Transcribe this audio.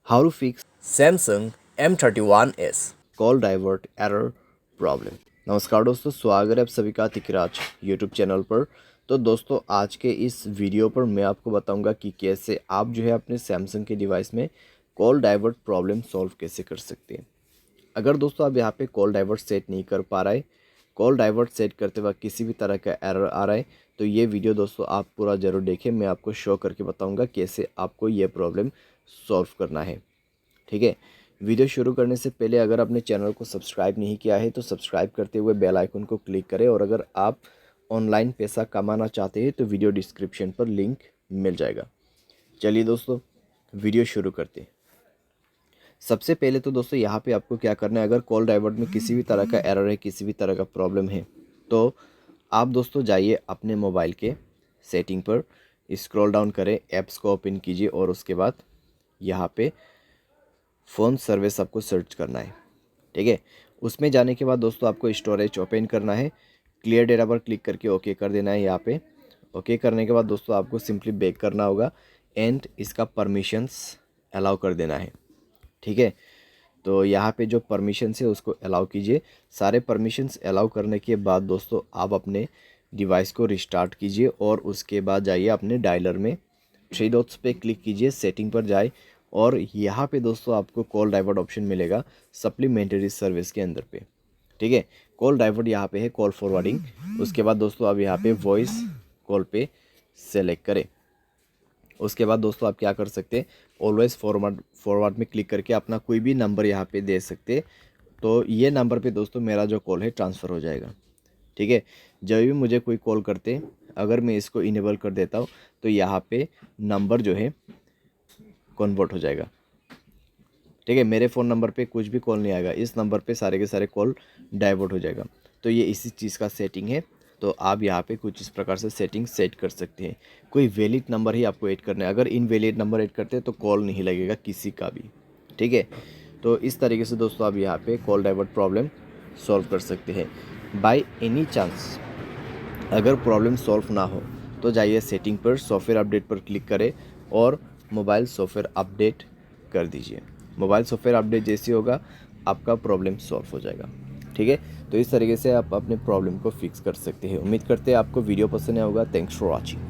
How to fix Samsung M31s। Call divert error problem. नमस्कार दोस्तों, स्वागत है आप सभी का तिकराज यूट्यूब चैनल पर। तो दोस्तों, आज के इस वीडियो पर मैं आपको बताऊंगा कि कैसे आप जो है अपने सैमसंग के डिवाइस में कॉल डाइवर्ट प्रॉब्लम सॉल्व कैसे कर सकते हैं। अगर दोस्तों आप यहाँ पे कॉल डाइवर्ट सेट नहीं कर पा रहे, कॉल डाइवर्ट सेट करते वक्त किसी भी तरह का एरर आ रहा है, तो ये वीडियो दोस्तों आप पूरा ज़रूर देखें। मैं आपको शो करके बताऊंगा कैसे आपको ये प्रॉब्लम सॉल्व करना है। ठीक है, वीडियो शुरू करने से पहले अगर आपने चैनल को सब्सक्राइब नहीं किया है तो सब्सक्राइब करते हुए बेल आइकन को क्लिक करें, और अगर आप ऑनलाइन पैसा कमाना चाहते हैं तो वीडियो डिस्क्रिप्शन पर लिंक मिल जाएगा। चलिए दोस्तों, वीडियो शुरू करते हैं। सबसे पहले तो दोस्तों यहाँ पे आपको क्या करना है, अगर कॉल डाइवर्ट में किसी भी तरह का एरर है, किसी भी तरह का प्रॉब्लम है, तो आप दोस्तों जाइए अपने मोबाइल के सेटिंग पर, स्क्रॉल डाउन करें, ऐप्स को ओपन कीजिए और उसके बाद यहाँ पे फ़ोन सर्विस आपको सर्च करना है। ठीक है, उसमें जाने के बाद दोस्तों आपको स्टोरेज ओपन करना है, क्लियर डेटा पर क्लिक करके ओके कर देना है। यहाँ पे ओके करने के बाद दोस्तों आपको सिंपली बैक करना होगा एंड इसका परमिशंस अलाउ कर देना है। ठीक है, तो यहाँ पे जो परमिशंस है उसको अलाउ कीजिए। सारे परमिशंस अलाउ करने के बाद दोस्तों आप अपने डिवाइस को रिस्टार्ट कीजिए और उसके बाद जाइए अपने डायलर में, थ्री डॉट्स पे क्लिक कीजिए, सेटिंग पर जाए और यहाँ पे दोस्तों आपको कॉल डाइवर्ट ऑप्शन मिलेगा सप्लीमेंट्री सर्विस के अंदर पे। ठीक है, कॉल डाइवर्ट यहाँ पे है, कॉल फॉरवर्डिंग। उसके बाद दोस्तों आप यहाँ पे वॉइस कॉल पे सेलेक्ट करें। उसके बाद दोस्तों आप क्या कर सकते हैं, ऑलवेज फॉरवर्ड में क्लिक करके अपना कोई भी नंबर यहाँ पे दे सकते हैं। तो ये नंबर पे दोस्तों मेरा जो कॉल है ट्रांसफ़र हो जाएगा। ठीक है, जब भी मुझे कोई कॉल करते हैं, अगर मैं इसको इनेबल कर देता हूँ तो यहाँ पे नंबर जो है कन्वर्ट हो जाएगा। ठीक है, मेरे फ़ोन नंबर पे कुछ भी कॉल नहीं आएगा, इस नंबर पे सारे के सारे कॉल डाइवर्ट हो जाएगा। तो ये इसी चीज़ का सेटिंग है। तो आप यहाँ पे कुछ इस प्रकार से सेटिंग सेट कर सकते हैं। कोई वैलिड नंबर ही आपको ऐड करना है, अगर इनवैलिड नंबर ऐड करते हैं तो कॉल नहीं लगेगा किसी का भी। ठीक है, तो इस तरीके से दोस्तों आप यहाँ पे कॉल डाइवर्ट प्रॉब्लम सॉल्व कर सकते हैं। बाय एनी चांस अगर प्रॉब्लम सॉल्व ना हो तो जाइए सेटिंग पर, सॉफ्टवेयर अपडेट पर क्लिक करें और मोबाइल सॉफ्टवेयर अपडेट कर दीजिए। मोबाइल सॉफ्टवेयर अपडेट जैसे होगा आपका प्रॉब्लम सॉल्व हो जाएगा। ठीक है, तो इस तरीके से आप अपने प्रॉब्लम को फिक्स कर सकते हैं। उम्मीद करते हैं आपको वीडियो पसंद आया होगा। Thanks for watching.